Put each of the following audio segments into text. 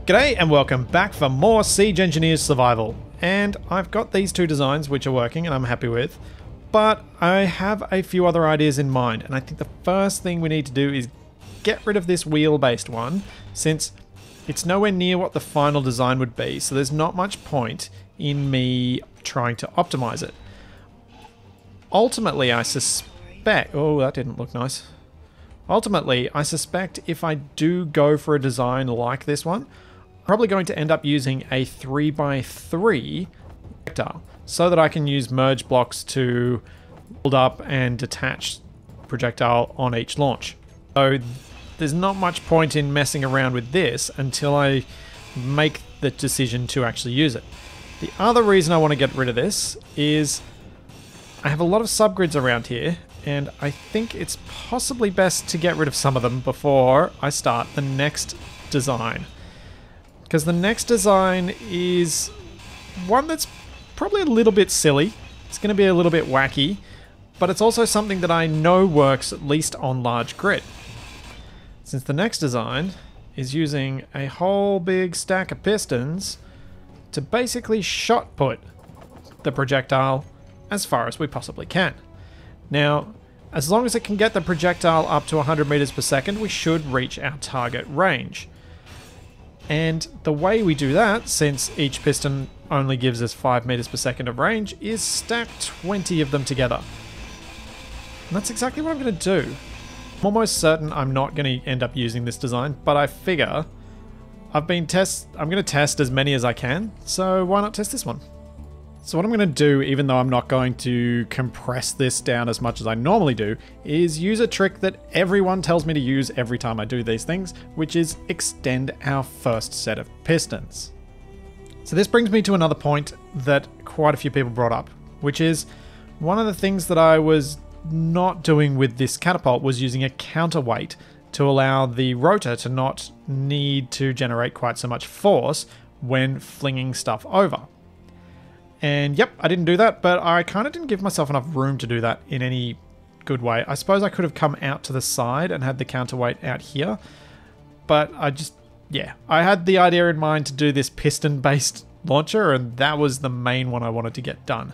G'day and welcome back for more Siege Engineers Survival. And I've got these two designs which are working and I'm happy with, but I have a few other ideas in mind, and I think the first thing we need to do is get rid of this wheel-based one, since it's nowhere near what the final design would be, so there's not much point in me trying to optimize it. Ultimately, I suspect... Oh, that didn't look nice. Ultimately, I suspect if I do go for a design like this one, I'm probably going to end up using a 3x3 projectile so that I can use merge blocks to build up and detach projectile on each launch. So there's not much point in messing around with this until I make the decision to actually use it. The other reason I want to get rid of this is I have a lot of subgrids around here, and I think it's possibly best to get rid of some of them before I start the next design. Because the next design is one that's probably a little bit silly. It's going to be a little bit wacky, but it's also something that I know works at least on large grid. Since the next design is using a whole big stack of pistons to basically shot put the projectile as far as we possibly can. Now, as long as it can get the projectile up to 100 meters per second, we should reach our target range. And the way we do that, since each piston only gives us 5 meters per second of range, is stack 20 of them together. And that's exactly what I'm going to do. I'm almost certain I'm not going to end up using this design, but I figure I'm going to test as many as I can, so why not test this one? So what I'm going to do, even though I'm not going to compress this down as much as I normally do, is use a trick that everyone tells me to use every time I do these things, which is extend our first set of pistons. So this brings me to another point that quite a few people brought up, which is one of the things that I was not doing with this catapult was using a counterweight to allow the rotor to not need to generate quite so much force when flinging stuff over. And yep, I didn't do that, but I kind of didn't give myself enough room to do that in any good way. I suppose I could have come out to the side and had the counterweight out here, but I had the idea in mind to do this piston-based launcher, and that was the main one I wanted to get done.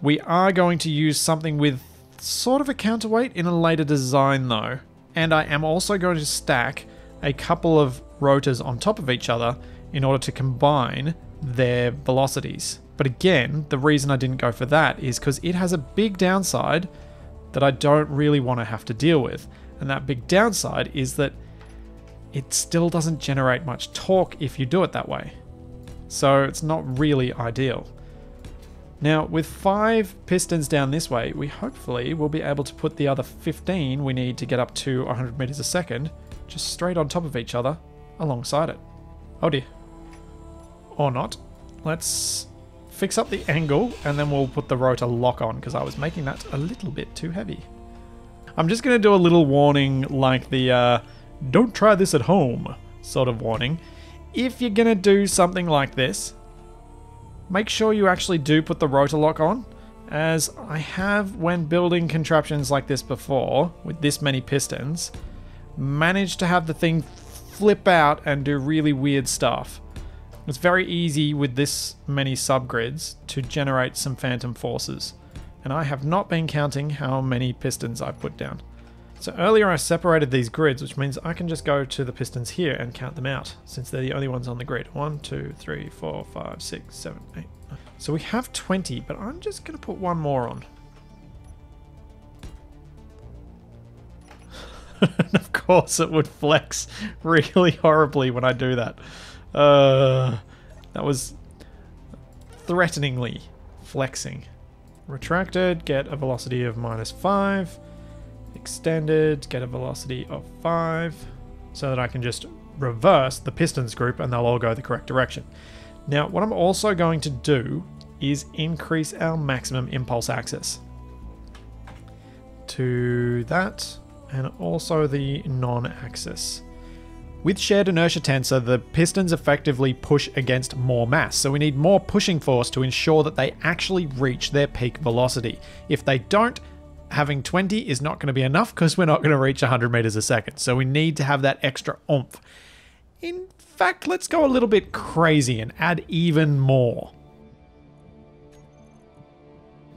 We are going to use something with sort of a counterweight in a later design though, and I am also going to stack a couple of rotors on top of each other in order to combine their velocities. But again, the reason I didn't go for that is because it has a big downside that I don't really want to have to deal with. And that big downside is that it still doesn't generate much torque if you do it that way. So it's not really ideal. Now, with 5 pistons down this way, we hopefully will be able to put the other 15 we need to get up to 100 meters a second just straight on top of each other alongside it. Oh dear. Or not. Let's fix up the angle and then we'll put the rotor lock on, because I was making that a little bit too heavy. I'm just going to do a little warning like the don't try this at home sort of warning. If you're going to do something like this, make sure you actually do put the rotor lock on, as I have, when building contraptions like this before with this many pistons, managed to have the thing flip out and do really weird stuff. It's very easy with this many subgrids to generate some phantom forces, and I have not been counting how many pistons I've put down. So earlier I separated these grids, which means I can just go to the pistons here and count them out, since they're the only ones on the grid. 1, 2, 3, 4, 5, 6, 7, 8. So we have 20, but I'm just going to put one more on. And of course it would flex really horribly when I do that. That was threateningly flexing. Retracted, get a velocity of -5. Extended, get a velocity of 5. So that I can just reverse the pistons group and they'll all go the correct direction. Now, what I'm also going to do is increase our maximum impulse axis to that, and also the non-axis. With shared inertia tensor, the pistons effectively push against more mass, so we need more pushing force to ensure that they actually reach their peak velocity. If they don't, having 20 is not going to be enough because we're not going to reach 100 meters a second, so we need to have that extra oomph. In fact, let's go a little bit crazy and add even more.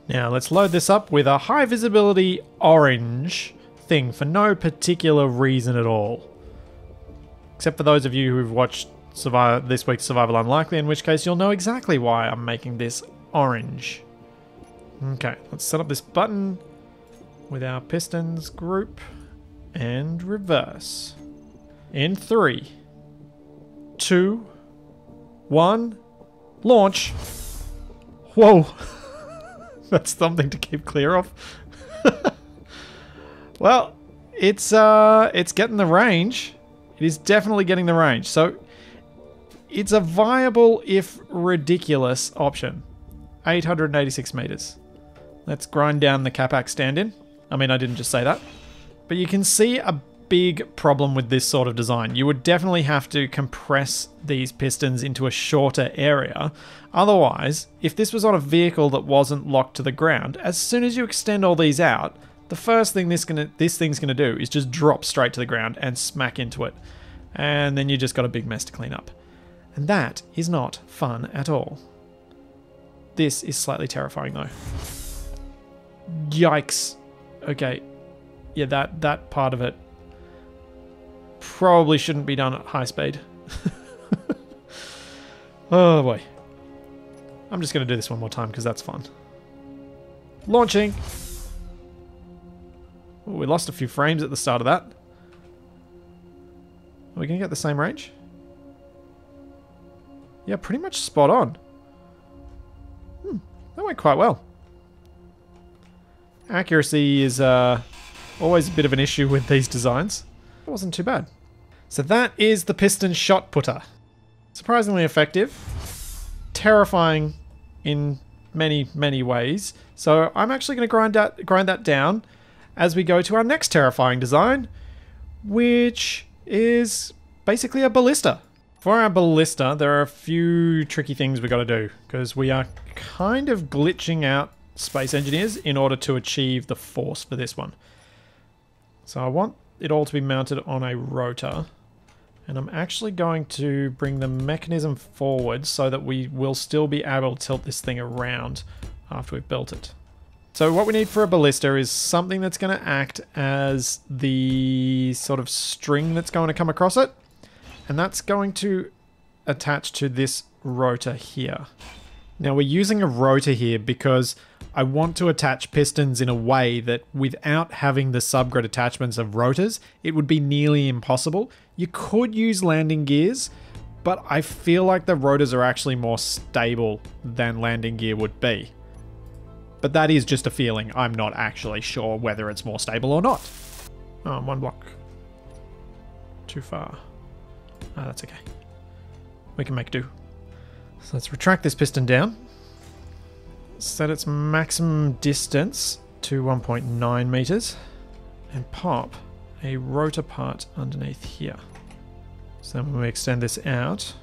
Now let's load this up with a high visibility orange thing for no particular reason at all. Except for those of you who've watched this week's Survival Unlikely, in which case you'll know exactly why I'm making this orange. Okay, let's set up this button with our pistons group and reverse. In 3, 2, 1, launch. Whoa. That's something to keep clear of. Well, it's getting the range. It is definitely getting the range. So it's a viable, if ridiculous, option. 886 meters. Let's grind down the Capac stand-in. I mean, I didn't just say that. But you can see a big problem with this sort of design. You would definitely have to compress these pistons into a shorter area. Otherwise, if this was on a vehicle that wasn't locked to the ground, as soon as you extend all these out, the first thing this thing's gonna do is just drop straight to the ground and smack into it. And then you just got a big mess to clean up. And that is not fun at all. This is slightly terrifying though. Yikes. Okay. Yeah, that part of it probably shouldn't be done at high speed. Oh boy. I'm just going to do this one more time because that's fun. Launching. Ooh, we lost a few frames at the start of that. Are we going to get the same range? Yeah, pretty much spot on. That went quite well. Accuracy is always a bit of an issue with these designs. It wasn't too bad. So that is the piston shot putter. Surprisingly effective. Terrifying in many, many ways. So I'm actually going to grind that down as we go to our next terrifying design, which is basically a ballista. For our ballista, there are a few tricky things we got to do because we are kind of glitching out Space Engineers in order to achieve the force for this one. So I want it all to be mounted on a rotor, and I'm actually going to bring the mechanism forward so that we will still be able to tilt this thing around after we've built it. So what we need for a ballista is something that's going to act as the sort of string that's going to come across it, and that's going to attach to this rotor here. Now we're using a rotor here because I want to attach pistons in a way that without having the subgrid attachments of rotors, it would be nearly impossible. You could use landing gears, but I feel like the rotors are actually more stable than landing gear would be. But that is just a feeling. I'm not actually sure whether it's more stable or not. Oh, one block. Too far. Oh, that's okay. We can make do. So let's retract this piston down. Set its maximum distance to 1.9 meters and pop a rotor part underneath here. So when we extend this out,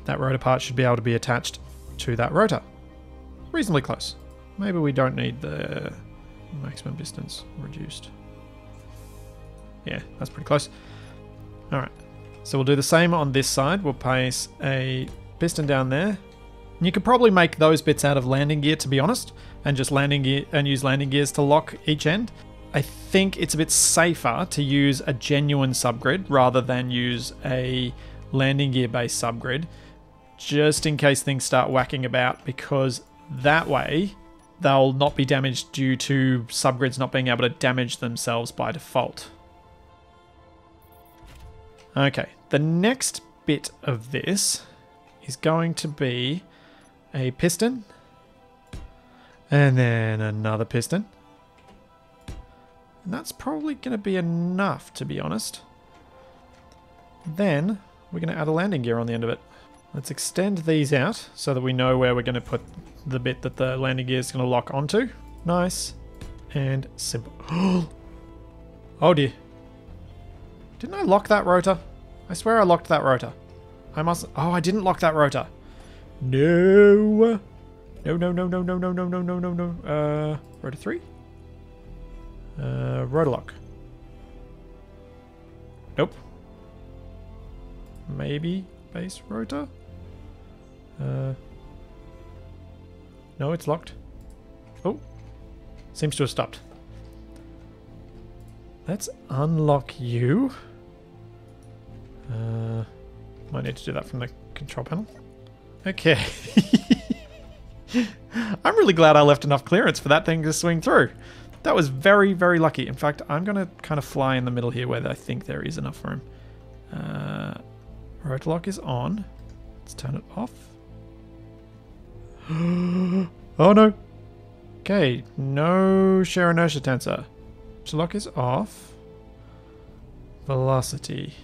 that rotor part should be able to be attached to that rotor. Reasonably close. Maybe we don't need the maximum distance reduced. Yeah, that's pretty close. Alright, so we'll do the same on this side. We'll place a piston down there. You could probably make those bits out of landing gear, to be honest, and just use landing gears to lock each end. I think it's a bit safer to use a genuine subgrid rather than use a landing gear based subgrid, just in case things start whacking about, because that way they'll not be damaged due to subgrids not being able to damage themselves by default. Okay, the next bit of this is going to be a piston, and then another piston. And that's probably going to be enough, to be honest. Then we're going to add a landing gear on the end of it. Let's extend these out so that we know where we're going to put the bit that the landing gear is going to lock onto. Nice and simple. Oh dear. Didn't I lock that rotor? I swear I locked that rotor. I must... Oh, I didn't lock that rotor. No. No, no, no, no, no, no, no, no, no, no, no. Rotor 3? Rotor lock. Nope. Maybe base rotor? No, it's locked. Oh. Seems to have stopped. Let's unlock you. Might need to do that from the control panel. Okay. I'm really glad I left enough clearance for that thing to swing through. That was very, very lucky. In fact, I'm going to kind of fly in the middle here where I think there is enough room. Rotor lock is on. Let's turn it off. Oh no. Okay, no shear inertia tensor. Rotor lock is off. Velocity.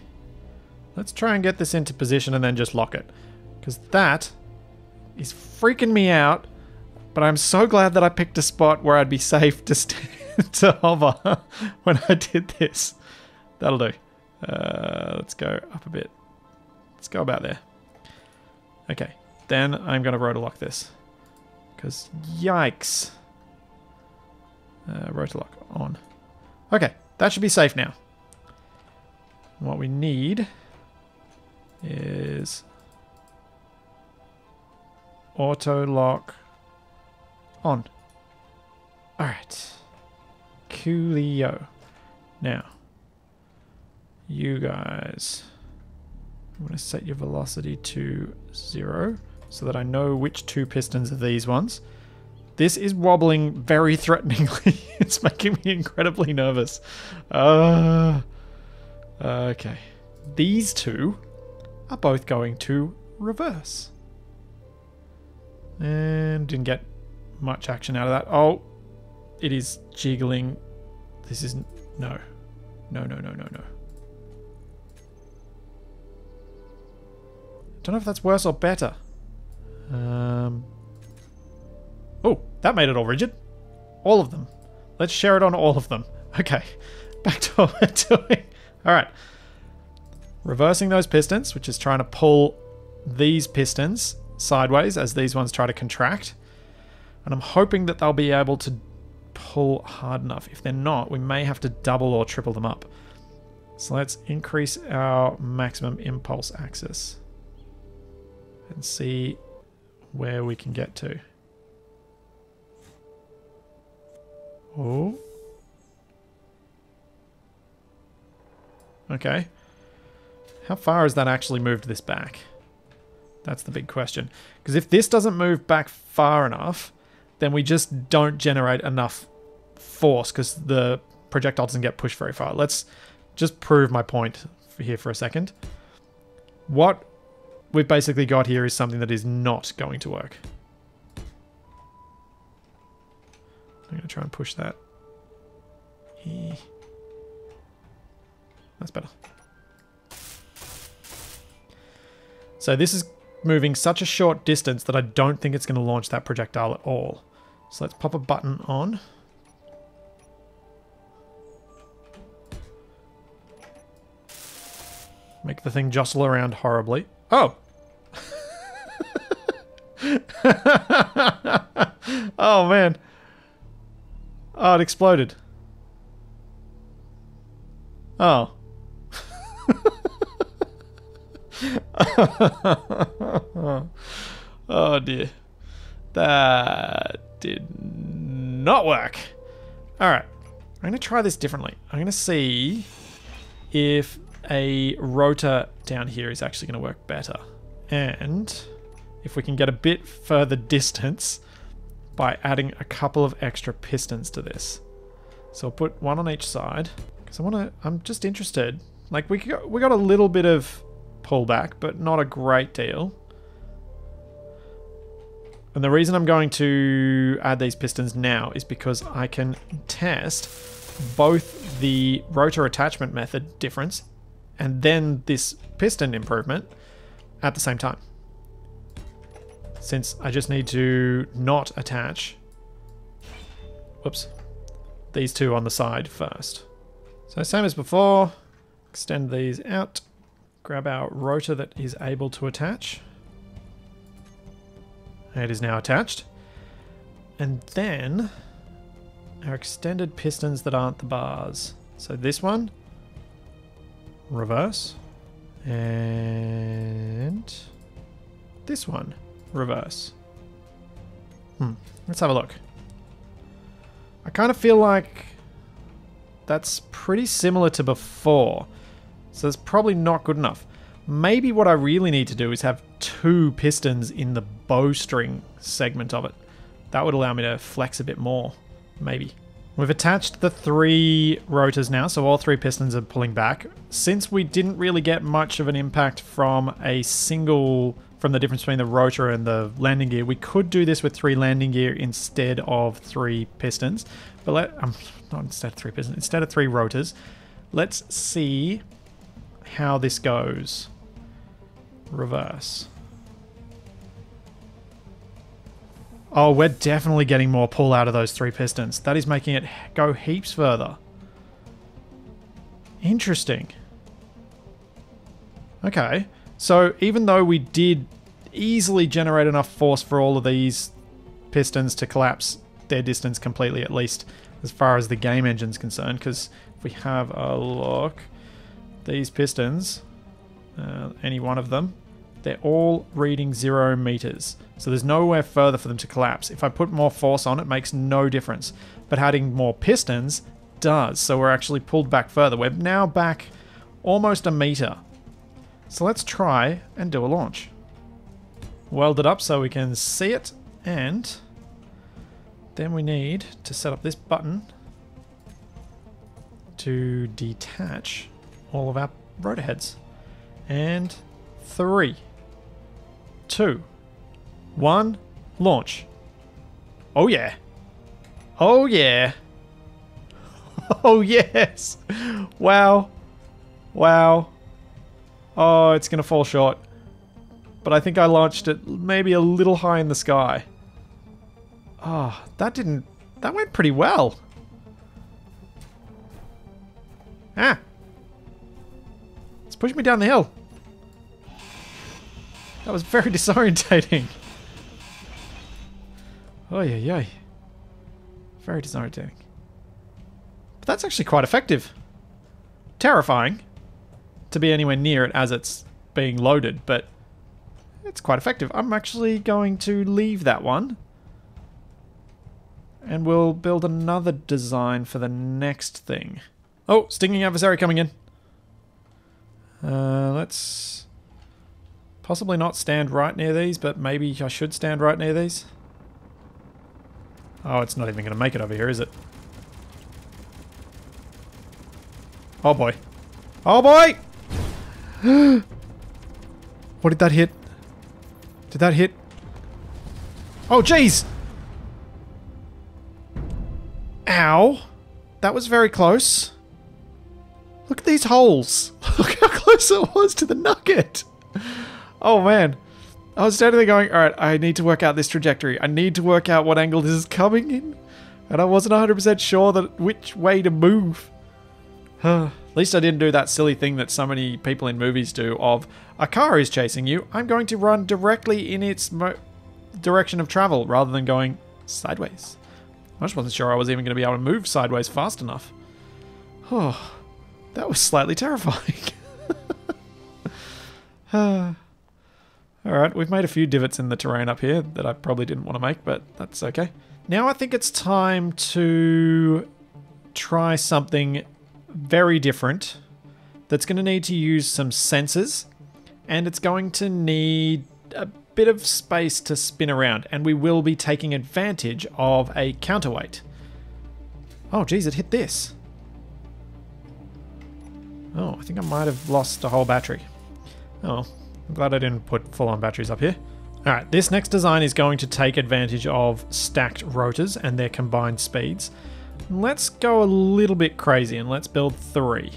Let's try and get this into position and then just lock it. Because that is freaking me out. But I'm so glad that I picked a spot where I'd be safe to hover when I did this. That'll do. Let's go up a bit. Let's go about there. Okay. Then I'm going to rotor lock this. Because yikes. Rotor lock on. Okay. That should be safe now. What we need is auto lock on. Alright. Coolio. Now, you guys, I'm going to set your velocity to 0 so that I know which two pistons are these ones. This is wobbling very threateningly. It's making me incredibly nervous. Okay. These two are both going to reverse. And didn't get much action out of that. Oh, it is jiggling. This isn't... No. No, no, no, no, no. Don't know if that's worse or better. Oh, that made it all rigid. All of them. Let's share it on all of them. Okay. Back to what we're doing. Alright. Reversing those pistons, which is trying to pull these pistons sideways as these ones try to contract. And I'm hoping that they'll be able to pull hard enough. If they're not, we may have to double or triple them up. So let's increase our maximum impulse axis and see where we can get to. Oh. Okay. How far has that actually moved this back? That's the big question. Because if this doesn't move back far enough, then we just don't generate enough force because the projectile doesn't get pushed very far. Let's just prove my point here for a second. What we've basically got here is something that is not going to work. I'm going to try and push that. That's better. So this is moving such a short distance that I don't think it's going to launch that projectile at all. So let's pop a button on. Make the thing jostle around horribly. Oh! Oh, man. Oh, it exploded. Oh. Oh dear. That did not work. Alright. I'm going to try this differently. I'm going to see if a rotor down here is actually going to work better. And if we can get a bit further distance by adding a couple of extra pistons to this. So I'll put one on each side. Because I'm just interested. Like we got a little bit of pullback, but not a great deal. And the reason I'm going to add these pistons now is because I can test both the rotor attachment method difference and then this piston improvement at the same time. Since I just need to not attach, whoops, these two on the side first. So same as before, extend these out, grab our rotor that is able to attach. It is now attached. And then our extended pistons that aren't the bars. So this one reverse. And this one, reverse. Let's have a look. I kind of feel like that's pretty similar to before. So it's probably not good enough. Maybe what I really need to do is have 2 pistons in the bowstring segment of it. That would allow me to flex a bit more, maybe. We've attached the 3 rotors now, so all 3 pistons are pulling back. Since we didn't really get much of an impact from from the difference between the rotor and the landing gear, we could do this with 3 landing gear instead of 3 pistons. But not instead of 3 pistons, instead of 3 rotors. Let's see how this goes. Reverse. Oh, we're definitely getting more pull out of those 3 pistons. That is making it go heaps further. Interesting. Okay. So even though we did easily generate enough force for all of these pistons to collapse their distance completely, at least as far as the game engine's concerned, because if we have a look, these pistons, any one of them, they're all reading 0 meters. So there's nowhere further for them to collapse. If I put more force on, it makes no difference. But adding more pistons does. So we're actually pulled back further. We're now back almost a meter. So let's try and do a launch. Weld it up so we can see it. And then we need to set up this button to detach all of our rotor heads. And 3, 2, 1, launch. Oh yeah. Oh yeah. Oh yes. Wow. Wow. Oh, it's gonna fall short. But I think I launched it maybe a little high in the sky. Oh, that went pretty well. Ah. It's pushing me down the hill. That was very disorientating. Oh yeah. Very disorientating. But that's actually quite effective. Terrifying to be anywhere near it as it's being loaded, but it's quite effective. I'm actually going to leave that one. And we'll build another design for the next thing. Oh, stinging adversary coming in. Let's possibly not stand right near these, but maybe I should stand right near these. Oh, it's not even going to make it over here, is it? Oh boy. Oh boy! What did that hit? Did that hit? Oh jeez! Ow! That was very close. Look at these holes. Look how close it was to the nugget. Oh man. I was standing there going, alright, I need to work out this trajectory. I need to work out what angle this is coming in. And I wasn't 100% sure which way to move. At least I didn't do that silly thing that so many people in movies do of, a car is chasing you, I'm going to run directly in its direction of travel rather than going sideways. I just wasn't sure I was even going to be able to move sideways fast enough. Oh, that was slightly terrifying. Alright, we've made a few divots in the terrain up here that I probably didn't want to make, but that's okay. Now I think it's time to try something very different that's going to need to use some sensors, and it's going to need a bit of space to spin around, and we will be taking advantage of a counterweight. Oh geez, it hit this. Oh, I think I might have lost a whole battery. Oh, I'm glad I didn't put full-on batteries up here. Alright, this next design is going to take advantage of stacked rotors and their combined speeds. Let's go a little bit crazy and let's build 3.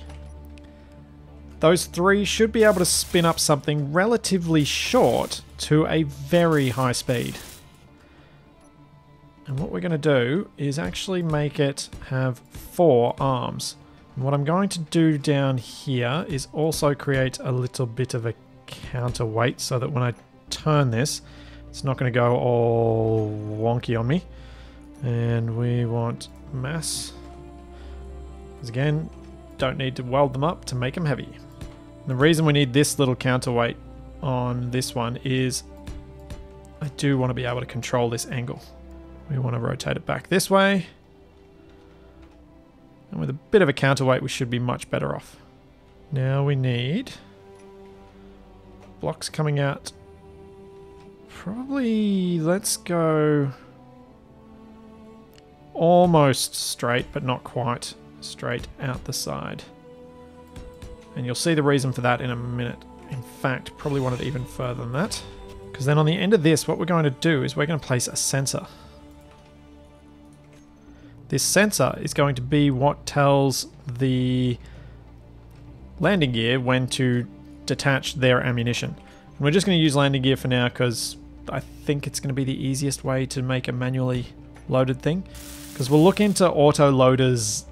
Those 3 should be able to spin up something relatively short to a very high speed. And what we're going to do is actually make it have 4 arms. And what I'm going to do down here is also create a little bit of a counterweight so that when I turn this, it's not going to go all wonky on me. And we want mass. Because again, don't need to weld them up to make them heavy. The reason we need this little counterweight on this one is I do want to be able to control this angle. We want to rotate it back this way. And with a bit of a counterweight, we should be much better off. Now we need blocks coming out. Probably, let's go almost straight, but not quite straight out the side. And you'll see the reason for that in a minute. In fact, probably want it even further than that. Because then on the end of this, what we're going to do is we're going to place a sensor. This sensor is going to be what tells the landing gear when to detach their ammunition. And we're just going to use landing gear for now because I think it's going to be the easiest way to make a manually loaded thing. Because we'll look into auto loaders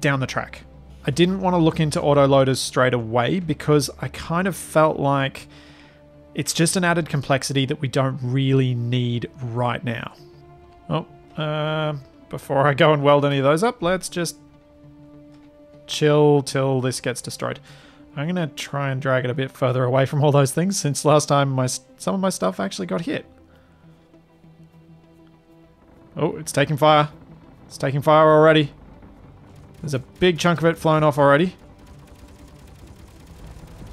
down the track. I didn't want to look into auto loaders straight away because I kind of felt like it's just an added complexity that we don't really need right now. Oh, before I go and weld any of those up, let's just chill till this gets destroyed. I'm going to try and drag it a bit further away from all those things since last time some of my stuff actually got hit. Oh, it's taking fire. It's taking fire already. There's a big chunk of it flown off already.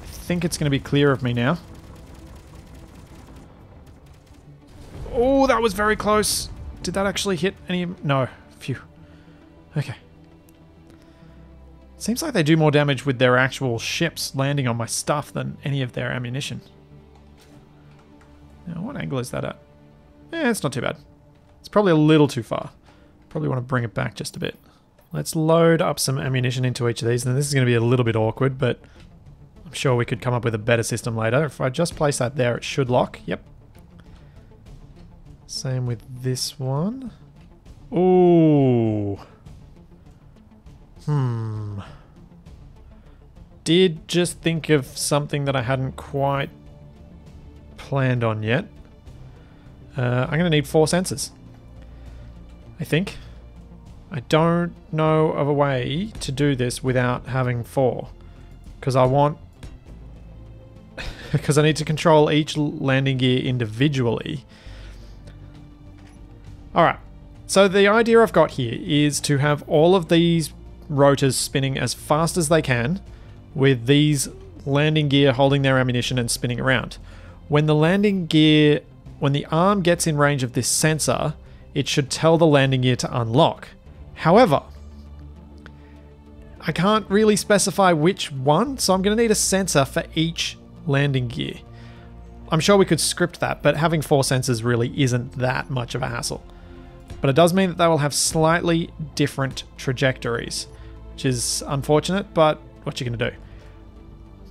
I think it's going to be clear of me now. Oh, that was very close. Did that actually hit any... No. Phew. Okay. Seems like they do more damage with their actual ships landing on my stuff than any of their ammunition. Now, what angle is that at? Eh, it's not too bad. It's probably a little too far. Probably want to bring it back just a bit. Let's load up some ammunition into each of these. And this is going to be a little bit awkward, but I'm sure we could come up with a better system later. If I just place that there, it should lock. Yep. Same with this one. Ooh. Did just think of something that I hadn't quite planned on yet. I'm going to need 4 sensors. I think. I don't know of a way to do this without having 4. Because I want... because I need to control each landing gear individually. Alright. So the idea I've got here is to have all of these rotors spinning as fast as they can with these landing gear holding their ammunition and spinning around. When the landing gear... when the arm gets in range of this sensor, it should tell the landing gear to unlock. However, I can't really specify which one, so I'm going to need a sensor for each landing gear. I'm sure we could script that, but having 4 sensors really isn't that much of a hassle. But it does mean that they will have slightly different trajectories, which is unfortunate, but what you going to do?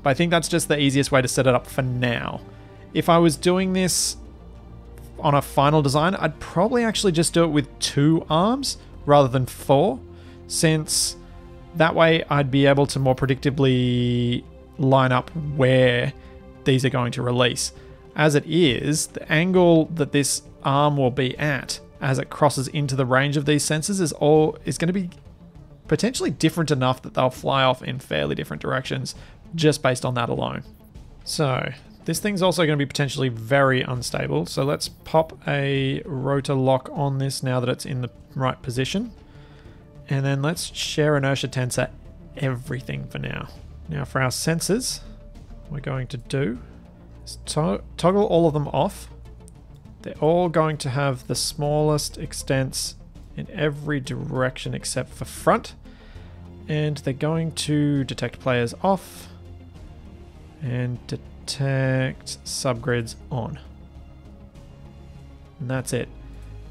But I think that's just the easiest way to set it up for now. If I was doing this on a final design, I'd probably actually just do it with 2 arms rather than 4, since that way I'd be able to more predictably line up where these are going to release. As it is, the angle that this arm will be at as it crosses into the range of these sensors is going to be potentially different enough that they'll fly off in fairly different directions just based on that alone. So this thing's also going to be potentially very unstable, so let's pop a rotor lock on this now that it's in the right position. And then let's share inertia tensor everything for now. Now for our sensors, what we're going to do is toggle all of them off. They're all going to have the smallest extents in every direction except for front. And they're going to detect players off and detect subgrids on. And that's it.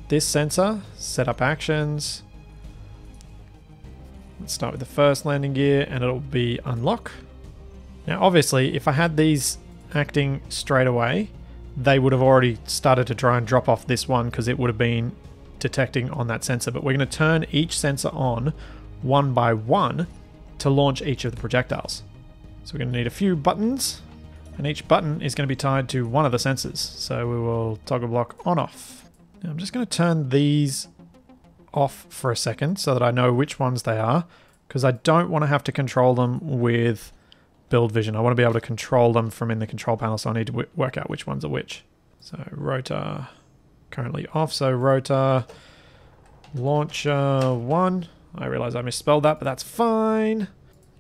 This sensor, set up actions. Let's start with the first landing gear and it'll be unlock. Now obviously if I had these acting straight away, they would have already started to try and drop off this one because it would have been detecting on that sensor. But we're going to turn each sensor on one by one to launch each of the projectiles. So we're going to need a few buttons, and each button is going to be tied to one of the sensors. So we will toggle block on off. Now I'm just going to turn these off for a second so that I know which ones they are, because I don't want to have to control them with build vision. I want to be able to control them from in the control panel, so I need to work out which ones are which. So rotor currently off, so rotor launcher 1. I realize I misspelled that, but that's fine.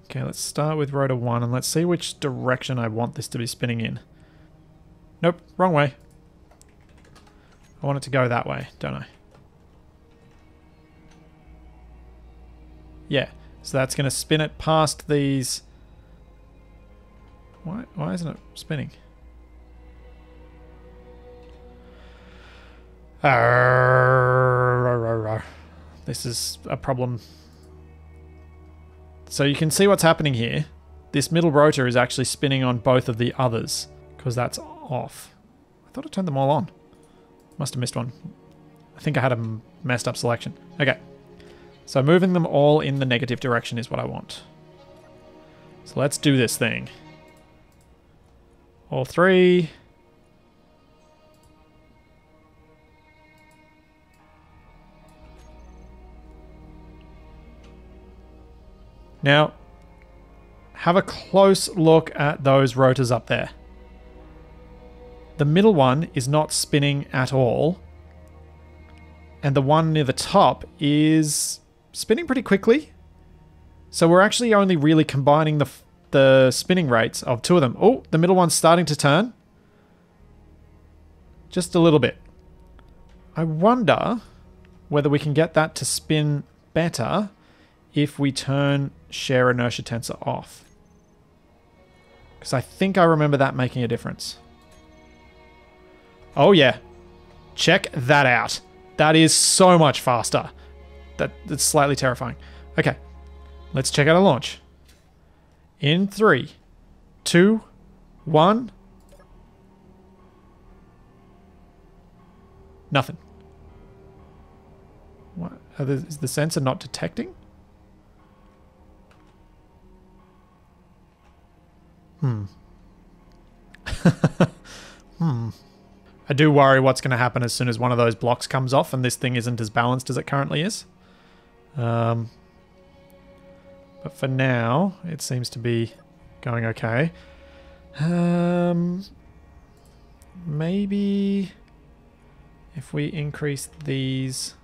Okay, let's start with rotor 1 and let's see which direction I want this to be spinning in. Nope, wrong way. I want it to go that way, don't I? Yeah, so that's going to spin it past these... Why isn't it spinning? This is a problem. So you can see what's happening here. This middle rotor is actually spinning on both of the others because that's off. I thought I turned them all on. Must have missed one. I think I had a messed up selection. Okay. So moving them all in the negative direction is what I want. So let's do this thing. All 3. Now, have a close look at those rotors up there. The middle one is not spinning at all. And the one near the top is spinning pretty quickly. So we're actually only really combining the spinning rates of 2 of them. Oh, the middle one's starting to turn. Just a little bit. I wonder whether we can get that to spin better if we turn share inertia tensor off. Because I think I remember that making a difference. Oh yeah. Check that out. That is so much faster. That's slightly terrifying. Okay. Let's check out a launch. In 3, 2, 1. Nothing. What? Is the sensor not detecting? I do worry what's going to happen as soon as one of those blocks comes off and this thing isn't as balanced as it currently is. But for now, it seems to be going okay. Maybe if we increase these,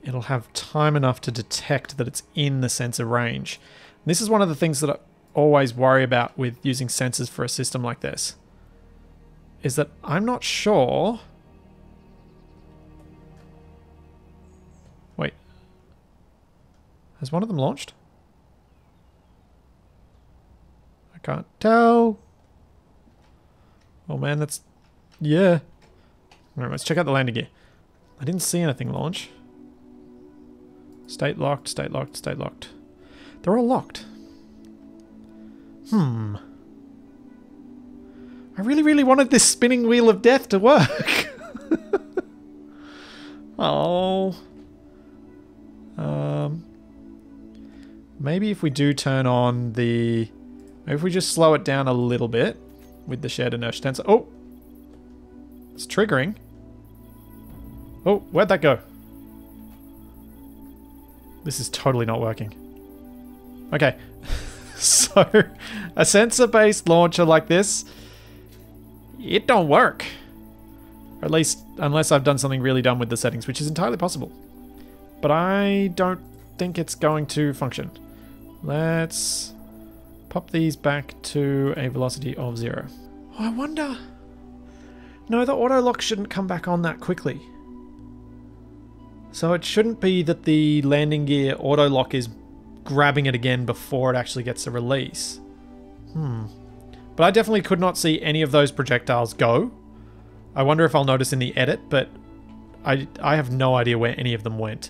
it'll have time enough to detect that it's in the sensor range. And this is one of the things that I always worry about with using sensors for a system like this, is that I'm not sure... Wait. Has one of them launched? I can't tell. Oh man, that's... Yeah. Alright, let's check out the landing gear. I didn't see anything launch. State locked, state locked, state locked. They're all locked. I really, really wanted this spinning wheel of death to work. Oh. Maybe if we do turn on the... Maybe if we just slow it down a little bit with the shared inertia tensor. Oh! It's triggering. Oh, where'd that go? This is totally not working. Okay. So, a sensor-based launcher like this, it don't work. Or at least, unless I've done something really dumb with the settings, which is entirely possible. But I don't think it's going to function. Let's pop these back to a velocity of 0. Oh, I wonder... No, the auto lock shouldn't come back on that quickly. So it shouldn't be that the landing gear auto lock is grabbing it again before it actually gets a release. But I definitely could not see any of those projectiles go. I wonder if I'll notice in the edit, but I have no idea where any of them went.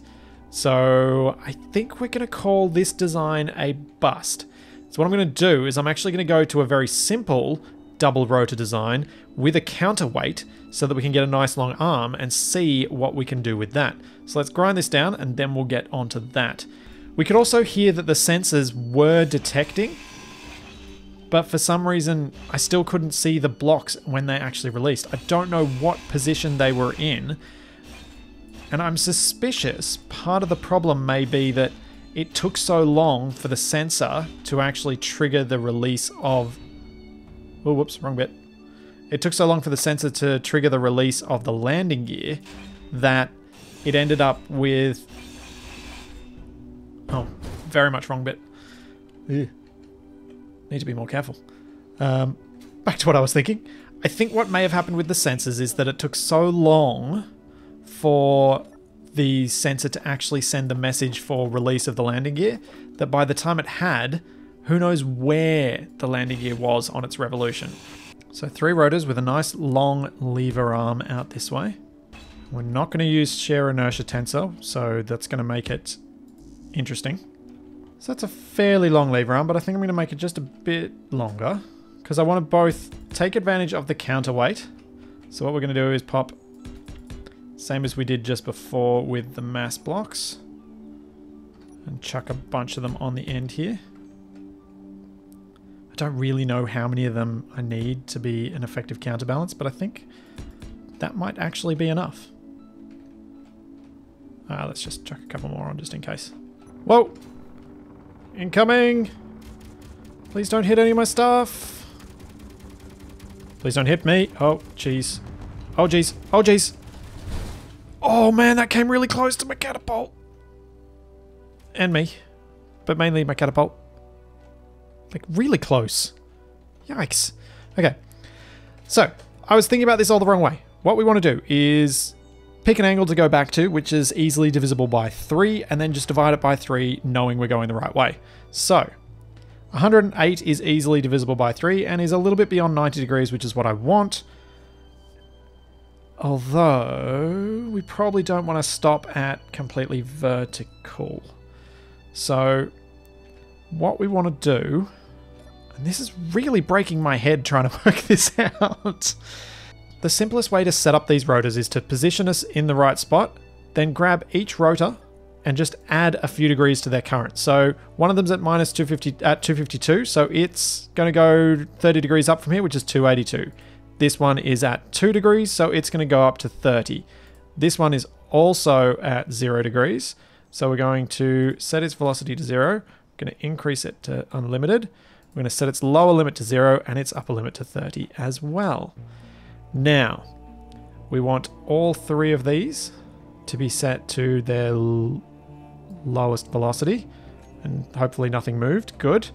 So I think we're going to call this design a bust. So what I'm going to do is I'm actually going to go to a very simple double rotor design with a counterweight so that we can get a nice long arm and see what we can do with that. So let's grind this down and then we'll get onto that. We could also hear that the sensors were detecting, but for some reason I still couldn't see the blocks when they actually released. I don't know what position they were in, and I'm suspicious part of the problem may be that it took so long for the sensor to actually trigger the release of... Oh, whoops, wrong bit. It took so long for the sensor to trigger the release of the landing gear that it ended up with... Oh, very much wrong bit. Ew. Need to be more careful. Back to what I was thinking. I think what may have happened with the sensors is that it took so long for the sensor to actually send the message for release of the landing gear that by the time it had, who knows where the landing gear was on its revolution. So 3 rotors with a nice long lever arm out this way. We're not going to use shear inertia tensor, so that's going to make it interesting. So that's a fairly long lever arm, but I think I'm going to make it just a bit longer because I want to both take advantage of the counterweight. So what we're going to do is pop, same as we did just before with the mass blocks, and chuck a bunch of them on the end here. I don't really know how many of them I need to be an effective counterbalance, but I think that might actually be enough. Let's just chuck a couple more on just in case. Whoa! Incoming! Please don't hit any of my stuff. Please don't hit me. Oh, jeez. Oh, jeez. Oh, jeez. Oh, man, that came really close to my catapult. And me. But mainly my catapult. Like, really close. Yikes. Okay. So, I was thinking about this all the wrong way. What we want to do is pick an angle to go back to, which is easily divisible by 3, and then just divide it by 3, knowing we're going the right way. So, 108 is easily divisible by 3, and is a little bit beyond 90 degrees, which is what I want. Although, we probably don't want to stop at completely vertical. So, what we want to do, and this is really breaking my head trying to work this out. The simplest way to set up these rotors is to position us in the right spot, then grab each rotor and just add a few degrees to their current. So one of them's at minus 250 at 252, so it's going to go 30 degrees up from here, which is 282. This one is at 2 degrees, so it's going to go up to 30. This one is also at 0 degrees, so we're going to set its velocity to 0. We're going to increase it to unlimited. We're going to set its lower limit to 0 and its upper limit to 30 as well. Now, we want all 3 of these to be set to their lowest velocity, and hopefully nothing moved. Good.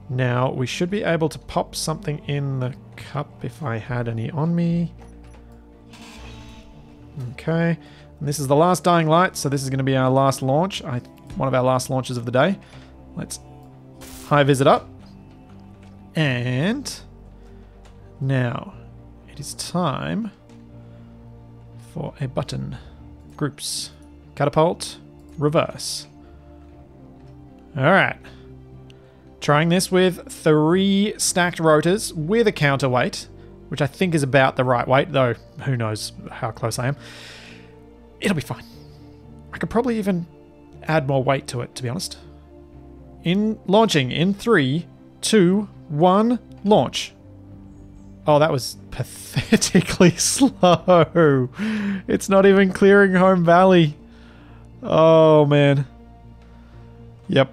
Now, we should be able to pop something in the cup if I had any on me. Okay. And this is the last dying light, so this is going to be our last launch. One of our last launches of the day. Let's high vis it up. And now it is time for a button. Groups. Catapult. Reverse. Alright. Trying this with 3 stacked rotors with a counterweight, which I think is about the right weight, though who knows how close I am. It'll be fine. I could probably even add more weight to it, to be honest. Launching in 3, 2, 1, launch. Oh, that was pathetically slow. It's not even clearing home valley. Oh, man. Yep.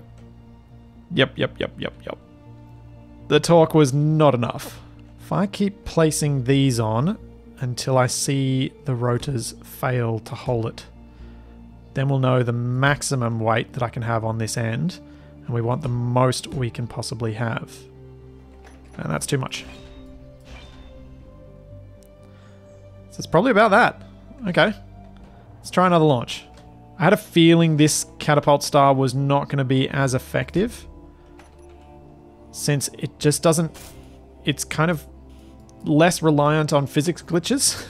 The torque was not enough. If I keep placing these on until I see the rotors fail to hold it, then we'll know the maximum weight that I can have on this end, and we want the most we can possibly have. And that's too much. So it's probably about that. Okay. Let's try another launch. I had a feeling this catapult star was not going to be as effective, since it just doesn't... It's kind of less reliant on physics glitches.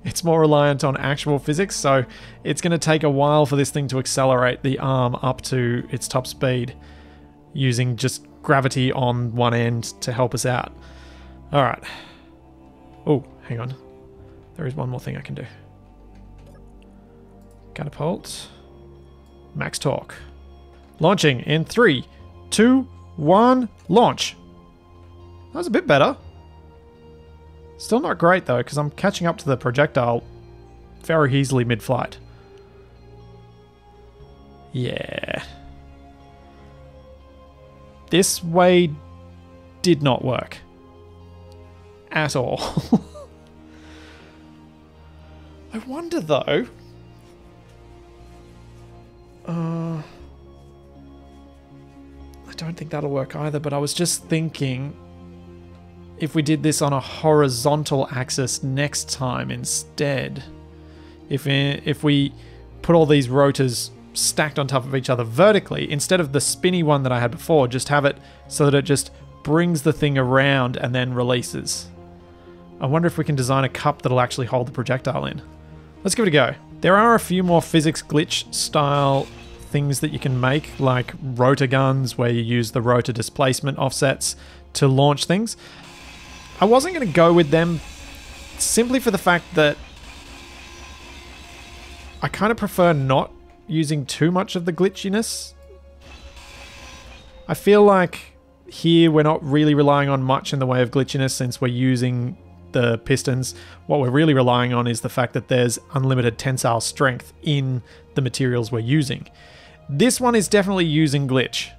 It's more reliant on actual physics, so it's going to take a while for this thing to accelerate the arm up to its top speed using just gravity on one end to help us out. Alright. Oh, hang on. There is one more thing I can do. Catapult. Max torque. Launching in 3, 2, 1, launch. That was a bit better. Still not great though, because I'm catching up to the projectile very easily mid-flight. Yeah. This way did not work. At all. I wonder though... I don't think that'll work either, but I was just thinking if we did this on a horizontal axis next time instead. If we put all these rotors stacked on top of each other vertically, instead of the spinny one that I had before, just have it so that it just brings the thing around and then releases. I wonder if we can design a cup that'll actually hold the projectile in. Let's give it a go. There are a few more physics glitch style things that you can make, like rotor guns, where you use the rotor displacement offsets to launch things. I wasn't going to go with them simply for the fact that I kind of prefer not using too much of the glitchiness. I feel like here we're not really relying on much in the way of glitchiness since we're using the pistons. What we're really relying on is the fact that there's unlimited tensile strength in the materials we're using. This one is definitely using glitch,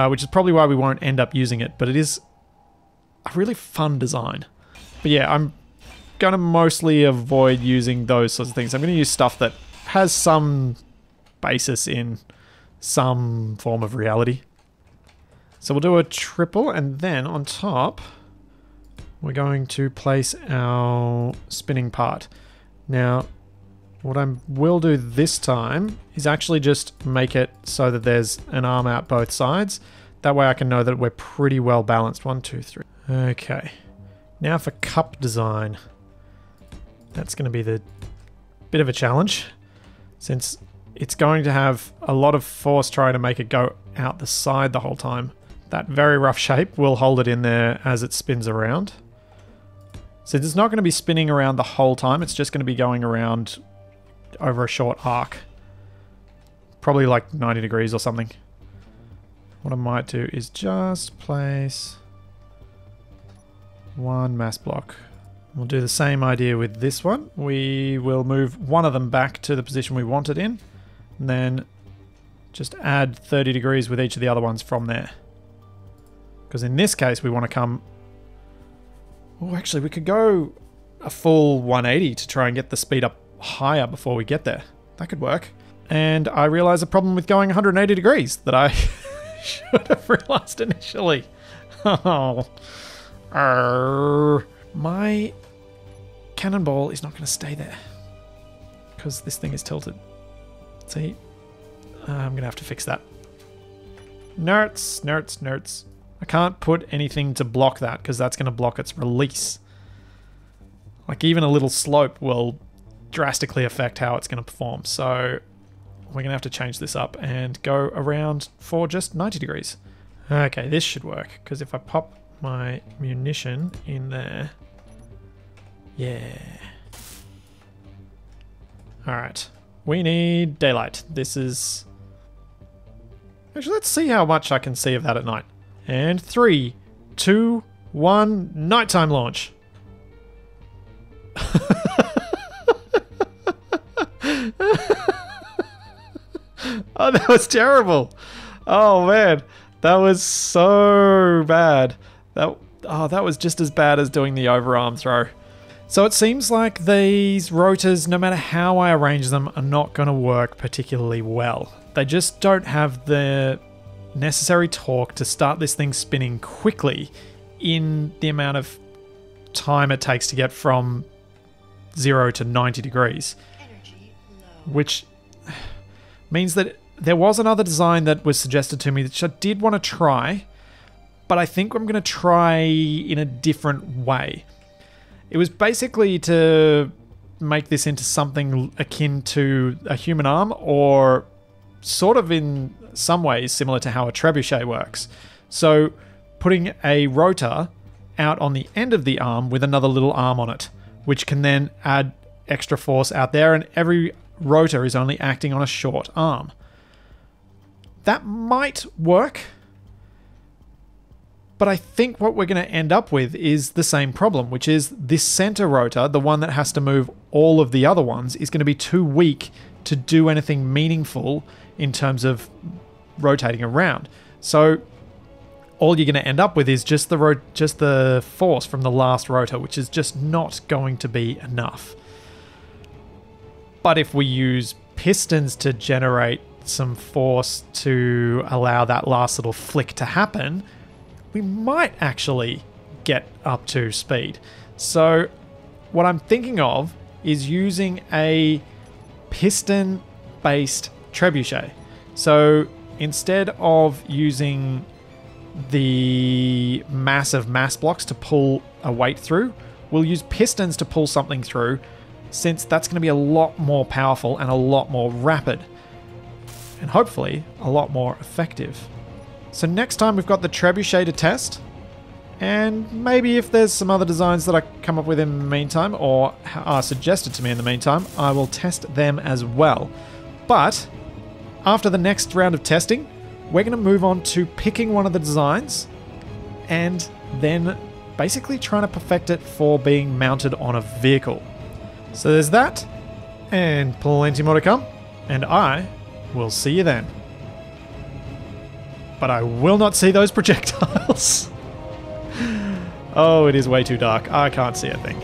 which is probably why we won't end up using it, but it is a really fun design. But yeah, I'm going to mostly avoid using those sorts of things. I'm going to use stuff that has some basis in some form of reality. So we'll do a triple, and then on top we're going to place our spinning part. Now, what I will do this time is actually just make it so that there's an arm out both sides. That way I can know that we're pretty well balanced. 1, 2, 3. Okay. Now for cup design. That's going to be the bit of a challenge, since it's going to have a lot of force trying to make it go out the side the whole time. That very rough shape will hold it in there as it spins around. So it's not going to be spinning around the whole time, it's just going to be going around over a short arc. Probably like 90 degrees or something. What I might do is just place one mass block. We'll do the same idea with this one. We will move one of them back to the position we want it in, and then just add 30 degrees with each of the other ones from there. Because in this case we want to come... Oh, actually we could go a full 180 to try and get the speed up higher before we get there. That could work. And I realize a problem with going 180 degrees that I should have realized initially. Oh. My cannonball is not going to stay there because this thing is tilted. See? I'm going to have to fix that. Nerds, nerds, nerds. I can't put anything to block that because that's going to block its release. Like even a little slope will drastically affect how it's going to perform. So we're going to have to change this up and go around for just 90 degrees. Okay, this should work because if I pop my munition in there... Yeah. Alright. We need daylight. This is... Actually, let's see how much I can see of that at night. And 3, 2, 1, nighttime launch. Oh, that was terrible. Oh man, that was so bad. That was just as bad as doing the overarm throw. So it seems like these rotors, no matter how I arrange them, are not going to work particularly well. They just don't have the necessary torque to start this thing spinning quickly in the amount of time it takes to get from 0 to 90 degrees. Which means that there was another design that was suggested to me that I did want to try, but I think I'm going to try in a different way. It was basically to make this into something akin to a human arm, or sort of in some ways similar to how a trebuchet works. So putting a rotor out on the end of the arm with another little arm on it, which can then add extra force out there, and every rotor is only acting on a short arm. That might work, but I think what we're going to end up with is the same problem, which is this center rotor, the one that has to move all of the other ones is going to be too weak to do anything meaningful in terms of rotating around. So all you're going to end up with is just the force from the last rotor, which is just not going to be enough. But if we use pistons to generate some force to allow that last little flick to happen, we might actually get up to speed. So what I'm thinking of is using a piston-based trebuchet. So instead of using the massive mass blocks to pull a weight through, we'll use pistons to pull something through, since that's going to be a lot more powerful and a lot more rapid, and hopefully a lot more effective. So next time we've got the trebuchet to test, and maybe if there's some other designs that I come up with in the meantime or are suggested to me in the meantime, I will test them as well. But after the next round of testing, we're going to move on to picking one of the designs and then basically trying to perfect it for being mounted on a vehicle. So there's that, and plenty more to come, and I will see you then. But I will not see those projectiles. Oh, it is way too dark. I can't see a thing.